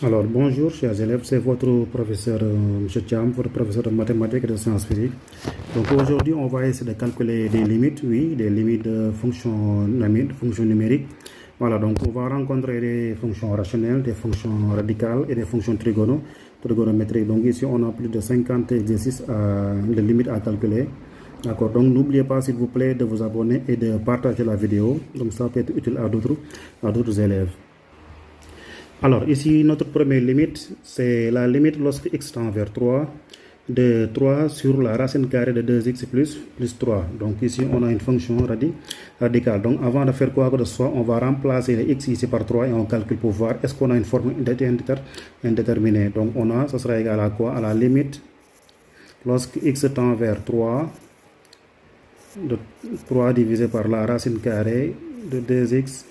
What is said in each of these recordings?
Alors, bonjour chers élèves, c'est votre professeur M. Thiam, votre professeur de mathématiques et de sciences physiques. Donc aujourd'hui, on va essayer de calculer des limites, oui, des limites de fonctions numériques. Voilà, donc on va rencontrer des fonctions rationnelles, des fonctions radicales et des fonctions trigonométriques. Donc ici, on a plus de 50 exercices de limites à calculer. D'accord, donc n'oubliez pas s'il vous plaît de vous abonner et de partager la vidéo. Donc ça peut être utile à d'autres élèves. Alors ici, notre première limite, c'est la limite lorsque x tend vers 3 de 3 sur la racine carrée de 2x plus 3. Donc ici, on a une fonction radicale. Donc avant de faire quoi que ce soit, on va remplacer les x ici par 3 et on calcule pour voir est-ce qu'on a une forme indéterminée. Donc on a, ça sera égal à quoi? À la limite lorsque x tend vers 3 de 3 divisé par la racine carrée de 2x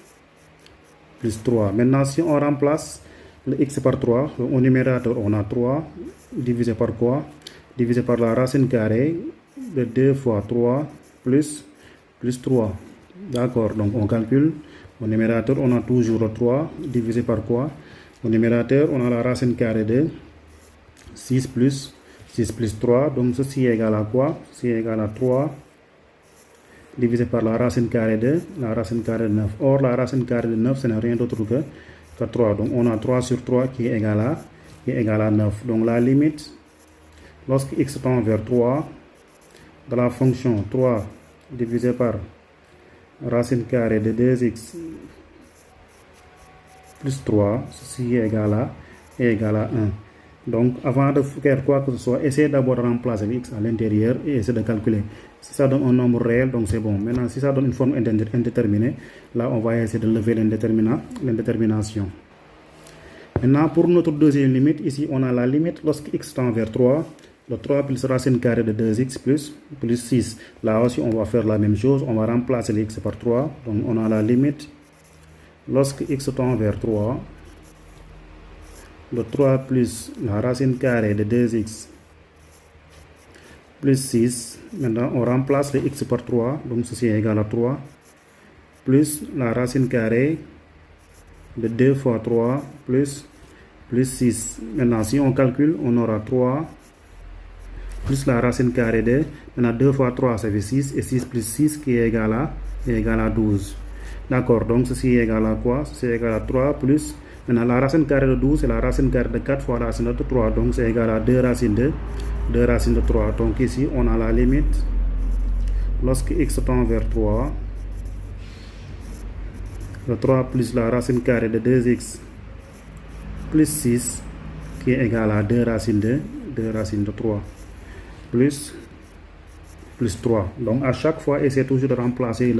plus 3. Maintenant, si on remplace le x par 3, au numérateur, on a 3 divisé par quoi? Divisé par la racine carrée de 2 fois 3 plus 3. D'accord, donc on calcule. Au numérateur, on a toujours 3 divisé par quoi? Au numérateur, on a la racine carrée de 6 plus 3. Donc ceci est égal à quoi? Ceci est égal à 3 divisé par la racine carrée de 9. Or, la racine carrée de 9, ce n'est rien d'autre que 3. Donc, on a 3 sur 3 qui est égal à 9. Donc, la limite, lorsque x tend vers 3, de la fonction 3 divisé par racine carrée de 2x plus 3, ceci est égal à 1. Donc, avant de faire quoi que ce soit, essayez d'abord de remplacer x à l'intérieur et essayez de calculer. Si ça donne un nombre réel, donc c'est bon. Maintenant, si ça donne une forme indéterminée, là, on va essayer de lever l'indétermination. Maintenant, pour notre deuxième limite, ici, on a la limite lorsque x tend vers 3, le 3 plus racine carrée de 2x plus 6. Là aussi, on va faire la même chose. On va remplacer les x par 3. Donc, on a la limite lorsque x tend vers 3, le 3 plus la racine carrée de 2x plus 6. Maintenant, on remplace les x par 3. Donc, ceci est égal à 3. Plus la racine carrée de 2 fois 3 plus 6. Maintenant, si on calcule, on aura 3 plus la racine carrée de... Maintenant, 2 fois 3, ça fait 6. Et 6 plus 6 qui est égal à 12. D'accord, donc ceci est égal à quoi? Ceci est égal à 3 plus... Maintenant, la racine carrée de 12, c'est la racine carrée de 4 fois la racine de 3. Donc, c'est égal à 2 racines de 3. Donc, ici, on a la limite. Lorsque x tend vers 3, le 3 plus la racine carrée de 2x plus 6, qui est égal à 2 racines de 3. Plus 3. Donc, à chaque fois, essayez toujours de remplacer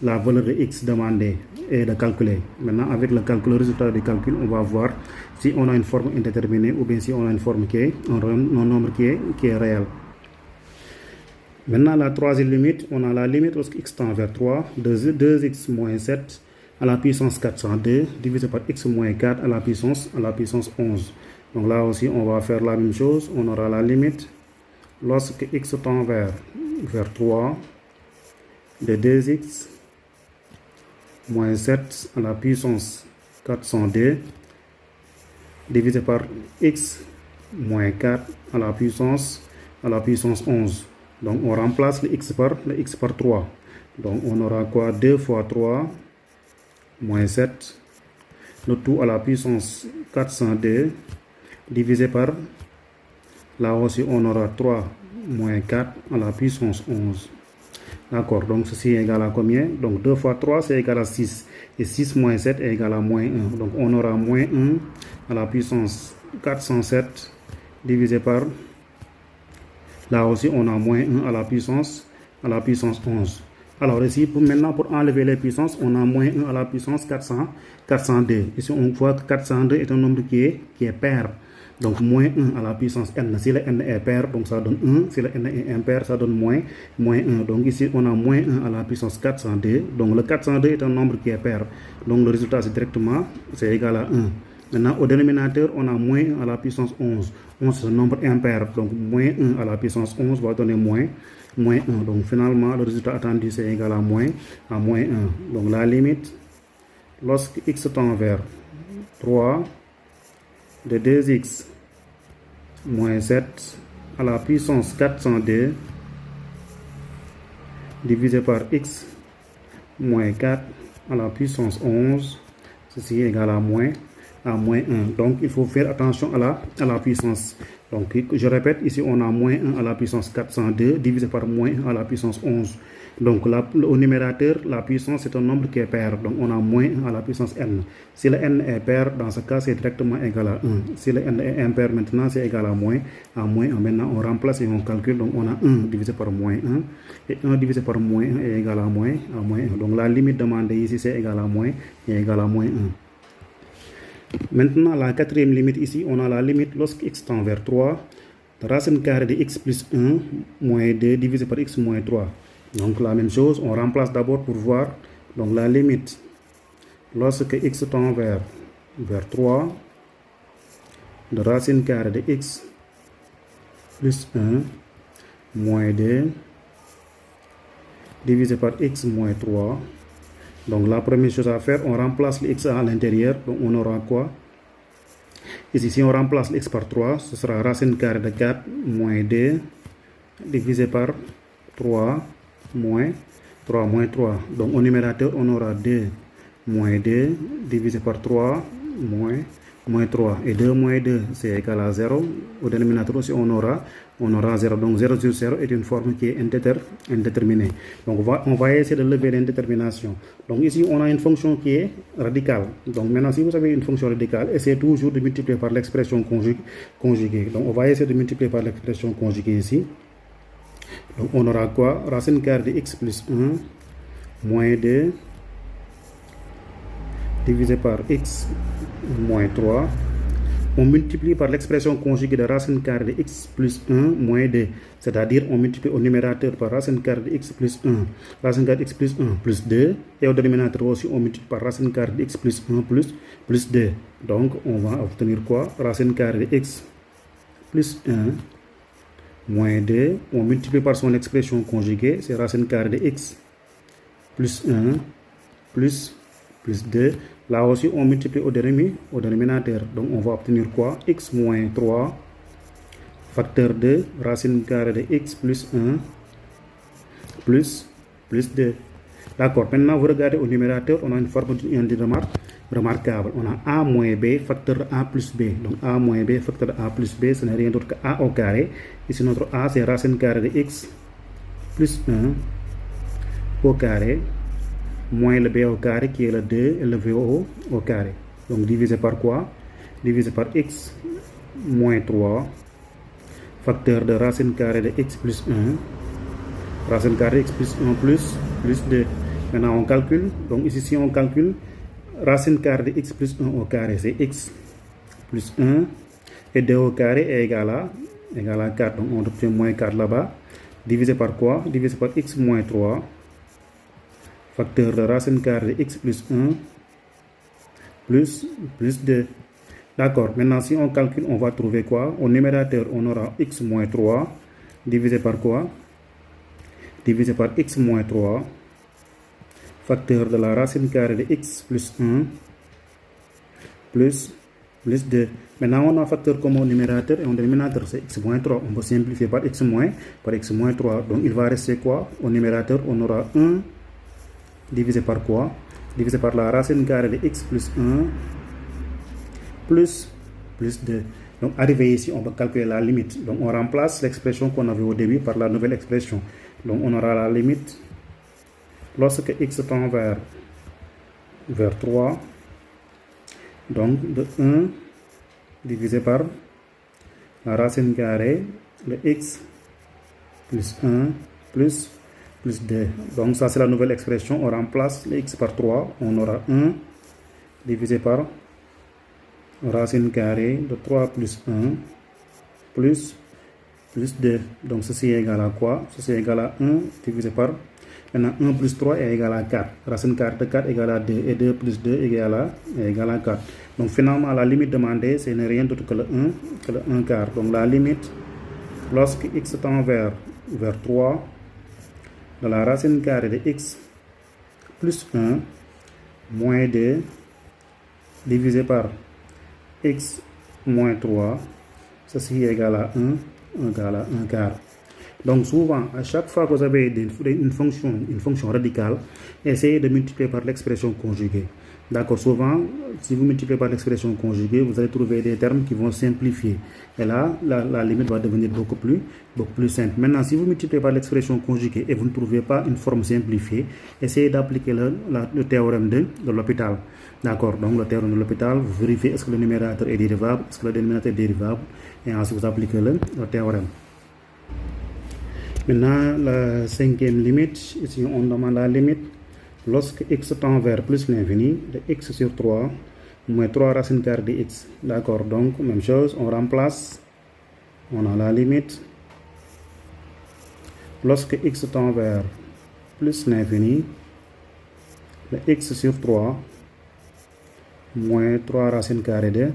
la valeur de x demandée et de calculer. Maintenant, avec le résultat du calcul, on va voir si on a une forme indéterminée ou bien si on a une forme un nombre qui est réel. Maintenant, la troisième limite, on a la limite lorsque x tend vers 3 de 2x moins 7 à la puissance 402 divisé par x moins 4 à la puissance 11. Donc là aussi, on va faire la même chose. On aura la limite lorsque x tend vers 3 de 2x moins 7 à la puissance 402 divisé par x moins 4 à la puissance 11. Donc on remplace le x par 3. Donc on aura quoi? 2 fois 3 moins 7, le tout à la puissance 402 divisé par, là aussi on aura 3 moins 4 à la puissance 11. D'accord, donc ceci est égal à combien? Donc 2 fois 3 c'est égal à 6. Et 6 moins 7 est égal à moins 1. Donc on aura moins 1 à la puissance 407 divisé par, là aussi on a moins 1 à la puissance 11. Alors ici, maintenant pour enlever les puissances, on a moins 1 à la puissance 402. Ici on voit que 402 est un nombre qui est pair. Donc moins 1 à la puissance n. Si le n est pair, donc ça donne 1. Si le n est impair, ça donne moins 1. Donc ici, on a moins 1 à la puissance 402. Donc le 402 est un nombre qui est pair. Donc le résultat, c'est égal à 1. Maintenant, au dénominateur, on a moins 1 à la puissance 11. 11, c'est un nombre impair. Donc moins 1 à la puissance 11 va donner moins 1. Donc finalement, le résultat attendu, c'est égal à moins 1. Donc la limite, lorsque x tend vers 3, de 2x moins 7 à la puissance 402 divisé par x moins 4 à la puissance 11, ceci est égal à moins 1. Donc, il faut faire attention à la puissance. Donc, je répète, ici, on a moins 1 à la puissance 402 divisé par moins 1 à la puissance 11. Donc, au numérateur, la puissance, c'est un nombre qui est pair. Donc, on a moins 1 à la puissance n. Si le n est pair, dans ce cas, c'est directement égal à 1. Si le n est impair, maintenant, c'est égal à moins 1. Maintenant, on remplace et on calcule. Donc, on a 1 divisé par moins 1. Et 1 divisé par moins 1 est égal à moins 1. Donc, la limite demandée ici, c'est égal à moins et égal à moins 1. Maintenant, la quatrième limite ici, on a la limite lorsque x tend vers 3, racine carrée de x plus 1 moins 2 divisé par x moins 3. Donc la même chose, on remplace d'abord pour voir donc la limite lorsque x tend vers 3 de racine carrée de x plus 1 moins 2 divisé par x moins 3. Donc la première chose à faire, on remplace le x à l'intérieur. Donc on aura quoi? Ici, si on remplace le x par 3, ce sera racine carrée de 4 moins 2 divisé par 3 moins 3. Donc au numérateur, on aura 2 moins 2 divisé par 3 moins 3. Et 2 moins 2, c'est égal à 0. Au dénominateur aussi, on aura 0. Donc 0 sur 0 est une forme qui est indéterminée. Donc on va essayer de lever l'indétermination. Donc ici, on a une fonction qui est radicale. Donc maintenant, si vous avez une fonction radicale, essayez toujours de multiplier par l'expression conjuguée. Donc on va essayer de multiplier par l'expression conjuguée ici. Donc on aura quoi? Racine carrée de x plus 1 moins 2 divisé par x moins 3. On multiplie par l'expression conjuguée de racine carrée de x plus 1 moins 2. C'est-à-dire on multiplie au numérateur par racine carrée de x plus 1. Racine carrée de x plus 1 plus 2. Et au dénominateur aussi on multiplie par racine carrée de x plus 1 plus 2. Donc on va obtenir quoi? Racine carrée de x plus 1 moins 2. On multiplie par son expression conjuguée. C'est racine carrée de x plus 1 plus 2. Là aussi, on multiplie au dénominateur. Donc, on va obtenir quoi? X moins 3 facteur de racine carrée de x plus 1 plus 2. D'accord. Maintenant, vous regardez au numérateur, on a une forme remarquable. On a a moins b facteur de a plus b. Donc, a moins b facteur de a plus b, ce n'est rien d'autre que a au carré. Ici, notre a, c'est racine carrée de x plus 1 au carré moins le b au carré qui est le 2 élevé au carré. Donc divisé par quoi? Divisé par x moins 3 facteur de racine carrée de x plus 1. Racine carrée de x plus 1 plus 2. Maintenant on calcule. Donc ici si on calcule, racine carrée de x plus 1 au carré c'est x plus 1 et 2 au carré est égal à 4. Donc on obtient moins 4 là-bas. Divisé par quoi? Divisé par x moins 3 facteur de racine carrée de x plus 1 plus 2. D'accord. Maintenant, si on calcule, on va trouver quoi? Au numérateur, on aura x moins 3 divisé par quoi? Divisé par x moins 3 facteur de la racine carrée de x plus 1 plus 2. Maintenant, on a facteur comme au numérateur et au dénominateur, c'est x moins 3. On peut simplifier par x moins 3. Donc, il va rester quoi? Au numérateur, on aura 1 divisé par quoi? Divisé par la racine carrée de x plus 1 plus 2. Donc arrivé ici, on va calculer la limite. Donc on remplace l'expression qu'on avait au début par la nouvelle expression. Donc on aura la limite lorsque x tend vers 3. Donc de 1 divisé par la racine carrée de x plus 1 plus 2. Donc ça c'est la nouvelle expression. On remplace le x par 3. On aura 1 divisé par racine carrée de 3 plus 1 plus 2. Donc ceci est égal à quoi? Ceci est égal à 1 divisé par... Maintenant 1 plus 3 est égal à 4. Racine carrée de 4 est égal à 2. Et 2 plus 2 est égal à 4. Donc finalement la limite demandée ce n'est rien d'autre que le 1 quart. Donc la limite lorsque x tend vers 3 de la racine carrée de x plus 1 moins 2 divisé par x moins 3, ceci est égal à 1 égale à 1 quart. Donc souvent, à chaque fois que vous avez une fonction radicale, essayez de multiplier par l'expression conjuguée. D'accord, souvent, si vous multipliez par l'expression conjuguée, vous allez trouver des termes qui vont simplifier. Et là, la limite va devenir beaucoup plus simple. Maintenant, si vous multipliez par l'expression conjuguée et vous ne trouvez pas une forme simplifiée, essayez d'appliquer le théorème de l'Hopital. D'accord, donc le théorème de l'Hopital, vous vérifiez est-ce que le numérateur est dérivable, est-ce que le dénominateur est dérivable, et ensuite vous appliquez le théorème. Maintenant, la cinquième limite, ici on demande la limite lorsque x tend vers plus l'infini de x sur 3 moins 3 racine carrée de x. D'accord, donc même chose, on remplace, on a la limite lorsque x tend vers plus l'infini de x sur 3 moins 3 racine carrée de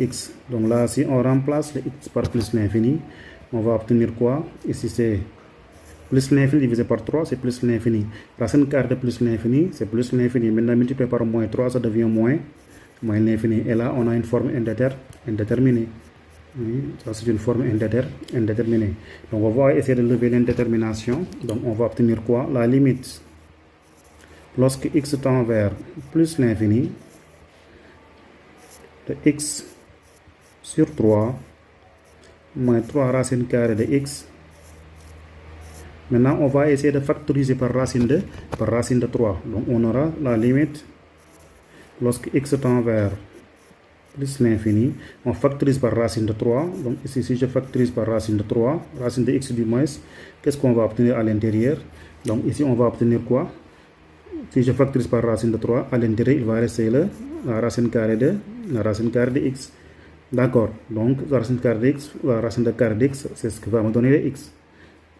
x. Donc là, si on remplace le x par plus l'infini, on va obtenir quoi? Ici c'est plus l'infini divisé par 3, c'est plus l'infini. Racine carrée de plus l'infini, c'est plus l'infini. Maintenant multiplié par moins 3, ça devient moins l'infini. Et là, on a une forme indéterminée. Oui, ça c'est une forme indéterminée. Donc on va essayer de lever l'indétermination. Donc on va obtenir quoi? La limite lorsque x tend vers plus l'infini de x sur 3 moins 3 racine carrée de x. Maintenant, on va essayer de factoriser par racine de 3. Donc, on aura la limite lorsque x tend vers plus l'infini. On factorise par racine de 3. Donc, ici, si je factorise par racine de 3, racine de x du moins, qu'est-ce qu'on va obtenir à l'intérieur? Donc, ici, on va obtenir quoi? Si je factorise par racine de 3, à l'intérieur, il va rester la racine carrée de x. D'accord, donc la racine carrée de x, la racine de carré de x, c'est ce qui va me donner le x.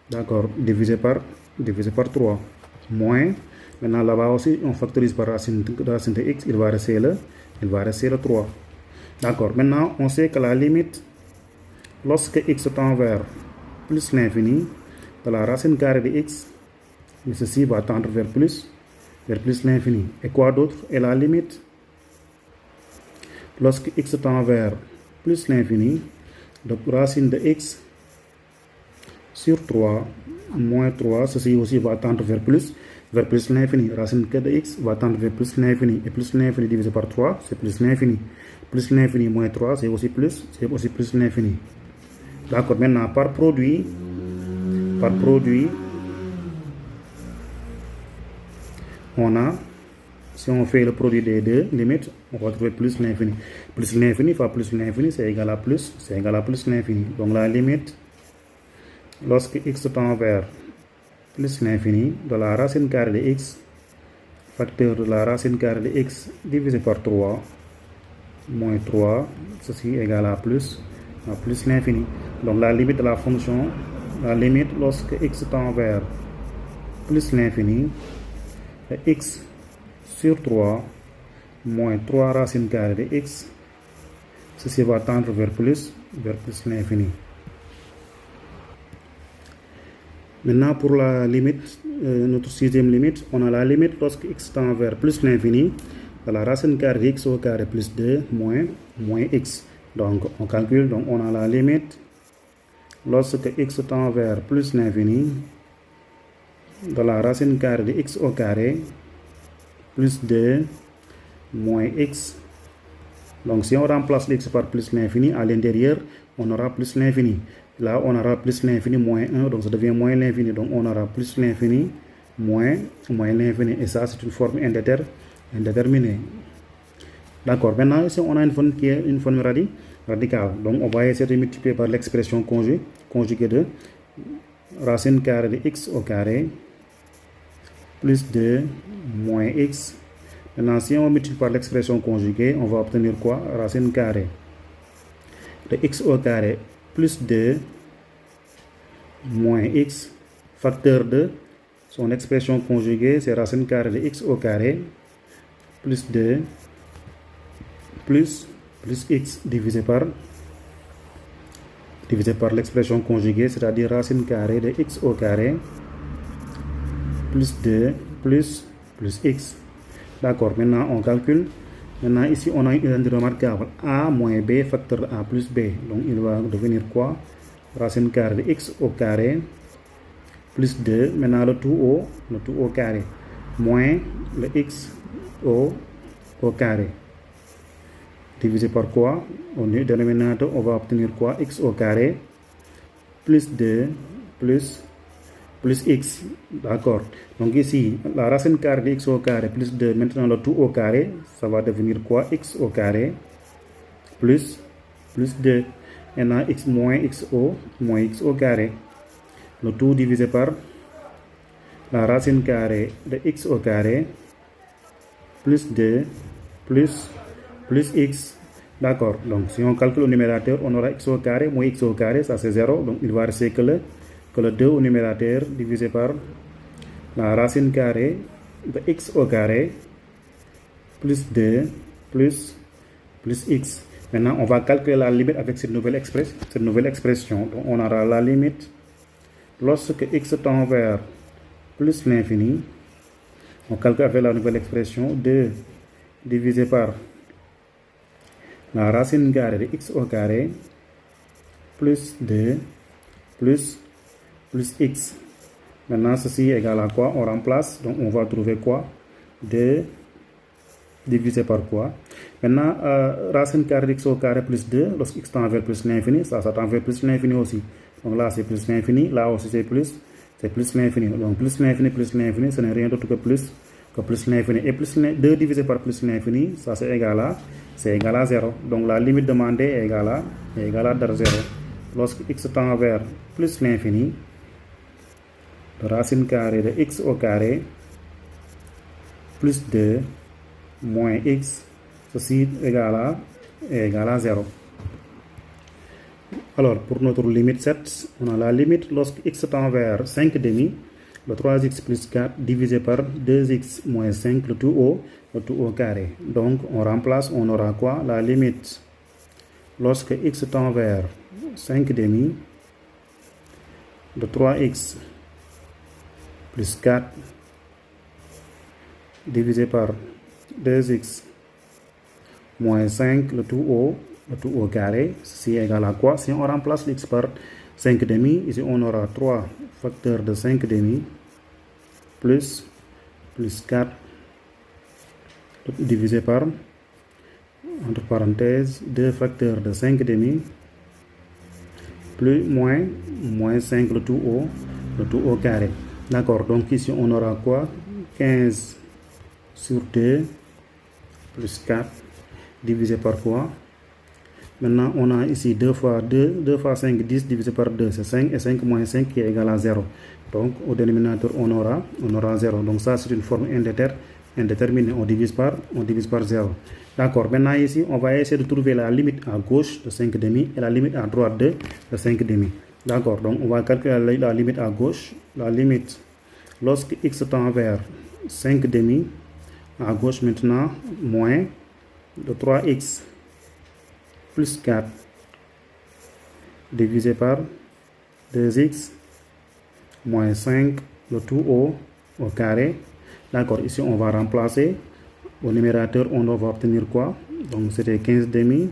D'accord, divisé par 3. Moins, maintenant là-bas aussi, on factorise par racine de x, il va rester le 3. D'accord, maintenant on sait que la limite, lorsque x tend vers plus l'infini, de la racine carrée de x, mais ceci va tendre vers plus l'infini. Et quoi d'autre? Et la limite, lorsque x tend vers plus l'infini, de racine de x sur 3 moins 3, ceci aussi va tendre vers plus l'infini. Racine de x va tendre vers plus l'infini. Et plus l'infini divisé par 3, c'est plus l'infini. Plus l'infini moins 3, c'est aussi plus l'infini. D'accord, maintenant par produit, on a, si on fait le produit des deux limites, on va trouver plus l'infini. Plus l'infini fois plus l'infini, c'est égal à plus l'infini. Donc la limite, lorsque x tend vers plus l'infini, de la racine carrée de x, facteur de la racine carrée de x divisé par 3, moins 3, ceci est égal à plus l'infini. Donc la limite de la fonction, la limite lorsque x tend vers plus l'infini, de x sur 3 moins 3 racine carrée de x, ceci va tendre vers plus l'infini. Maintenant pour la limite, notre sixième limite, on a la limite lorsque x tend vers plus l'infini, de la racine carrée de x au carré plus 2 moins x. Donc on calcule, donc on a la limite lorsque x tend vers plus l'infini, de la racine carrée de x au carré plus 2 moins x. Donc si on remplace x par plus l'infini, à l'intérieur, on aura plus l'infini. Là, on aura plus l'infini moins 1, donc ça devient moins l'infini. Donc on aura plus l'infini moins l'infini. Et ça, c'est une forme indéterminée. D'accord, maintenant ici, on a une forme qui est une forme radicale. Donc on va essayer de multiplier par l'expression conjuguée de racine carrée de x au carré plus 2 moins x. Maintenant, si on multiplie par l'expression conjuguée, on va obtenir quoi? Racine carrée de x au carré plus 2 moins x, facteur de son expression conjuguée, c'est racine carrée de x au carré plus 2 plus x divisé par l'expression conjuguée, c'est-à-dire racine carrée de x au carré plus 2 plus x. D'accord, maintenant on calcule. Maintenant, ici, on a une identité remarquable. A moins B facteur de A plus B. Donc, il va devenir quoi? Racine carrée de x au carré plus 2. Maintenant, le tout au carré. Moins le x au carré. Divisé par quoi? Au dénominateur, on va obtenir quoi? X au carré plus 2 plus x. D'accord. Donc ici, la racine carrée de x au carré plus 2. Maintenant, le tout au carré, ça va devenir quoi? X au carré plus 2. Maintenant, x moins x au carré. Le tout divisé par la racine carrée de x au carré plus 2 plus x. D'accord. Donc, si on calcule au numérateur, on aura x au carré moins x au carré, ça c'est 0. Donc, il va rester que le 2 au numérateur divisé par la racine carrée de x au carré plus 2 plus x. Maintenant, on va calculer la limite avec cette nouvelle expression. Donc, on aura la limite lorsque x tend vers plus l'infini. On calcule avec la nouvelle expression 2 divisé par la racine carrée de x au carré plus 2 plus x. Maintenant, ceci est égal à quoi? On remplace, donc on va trouver quoi? 2 divisé par quoi? Maintenant, racine carrée de x au carré plus 2, lorsque x tend vers plus l'infini, ça tend vers plus l'infini aussi. Donc là, c'est plus l'infini, là aussi c'est plus l'infini. Donc plus l'infini, ce n'est rien d'autre que plus l'infini. Et 2 divisé par plus l'infini, ça c'est égal à 0. Donc la limite demandée est égale à 0. Lorsque x tend vers plus l'infini, la racine carrée de x au carré plus 2 moins x, ceci est égal à 0. Alors, pour notre limite 7, on a la limite lorsque x tend vers 5 demi, le 3x plus 4 divisé par 2x moins 5, le tout au carré. Donc, on remplace, on aura quoi? La limite lorsque x tend vers 5 demi, de 3x plus 4 divisé par 2x moins 5, le tout au carré. Ceci est égal à quoi? Si on remplace x par 5 demi, ici on aura 3 facteurs de 5 demi plus 4 divisé par, entre parenthèses, 2 facteurs de 5 demi plus moins 5, le tout au carré. D'accord, donc ici on aura quoi? 15 sur 2 plus 4 divisé par quoi? Maintenant on a ici 2 fois 5, 10 divisé par 2, c'est 5, et 5 moins 5 qui est égal à 0. Donc au dénominateur on aura 0. Donc ça c'est une forme indéterminée, on divise par 0. D'accord, maintenant ici on va essayer de trouver la limite à gauche de 5 demi et la limite à droite de 5 demi. D'accord, donc on va calculer la limite à gauche. La limite lorsque x tend vers 5 demi, à gauche maintenant, moins de 3x plus 4 divisé par 2x moins 5, le tout au carré. D'accord, ici on va remplacer. Au numérateur, on va obtenir quoi? Donc c'était 15 demi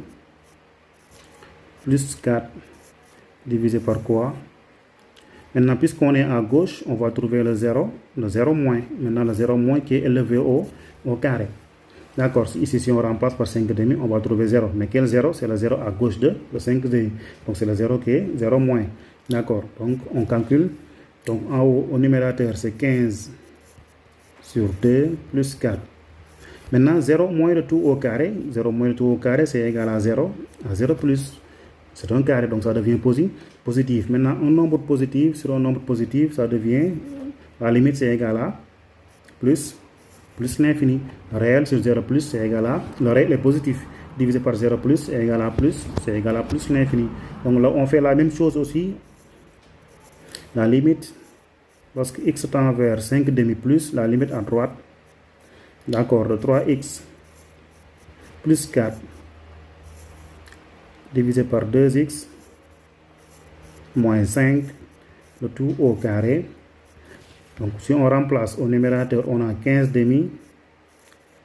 plus 4 divisé par quoi? Maintenant, puisqu'on est à gauche, on va trouver le 0 moins. Maintenant, le 0 moins qui est élevé au carré. D'accord, ici si on remplace par 5 demi, on va trouver 0. Mais quel 0? C'est le 0 à gauche de le 5 demi. Donc c'est le 0 qui est 0 moins. D'accord, donc on calcule. Donc en haut, au numérateur, c'est 15 sur 2 plus 4. Maintenant, 0 moins le tout au carré. 0 moins le tout au carré, c'est égal à 0. À 0 plus, c'est un carré, donc ça devient positif. Maintenant, un nombre positif sur un nombre positif, ça devient, la limite c'est égal à plus l'infini. Réel sur 0 plus, c'est égal à, le réel est positif. Divisé par 0 plus, c'est égal à plus, c'est égal à plus l'infini. Donc là, on fait la même chose aussi. La limite, lorsque x tend vers 5 demi plus, la limite à droite, d'accord, de 3x plus 4 divisé par 2x moins 5, le tout au carré. Donc si on remplace au numérateur, on a 15 demi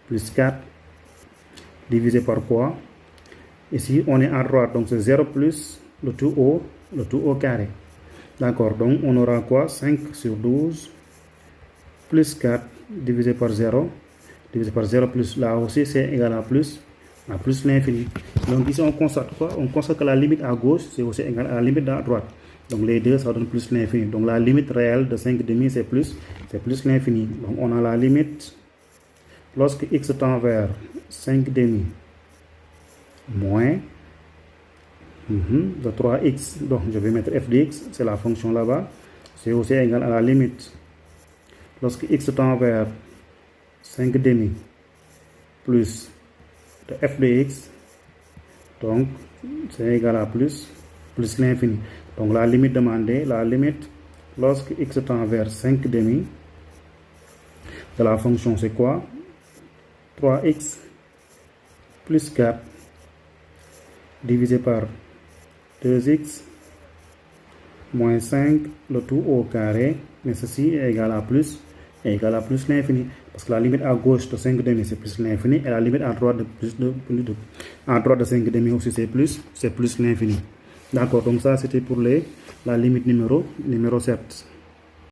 plus 4 divisé par quoi? Ici, on est à droite, donc c'est 0 plus le tout au carré. D'accord, donc on aura quoi? 5 sur 12 plus 4 divisé par 0. Divisé par 0 plus là aussi, c'est égal à plus l'infini. Donc ici, on constate quoi? On constate que la limite à gauche, c'est aussi égal à la limite à droite. Donc les deux, ça donne plus l'infini. Donc la limite réelle de 5 demi, c'est plus l'infini. Donc on a la limite, lorsque x tend vers 5 demi moins de 3x, donc je vais mettre f de x, c'est la fonction là-bas, c'est aussi égal à la limite, lorsque x tend vers 5 demi plus de f de x, donc c'est égal à plus l'infini. Donc la limite demandée, la limite lorsque x tend vers 5 demi de la fonction, c'est quoi? 3x plus 4 divisé par 2x moins 5 le tout au carré, mais ceci est égal à plus l'infini, parce que la limite à gauche de 5 demi c'est plus l'infini, et la limite à droite de 5 demi aussi c'est plus l'infini. D'accord, donc ça c'était pour la limite numéro 7.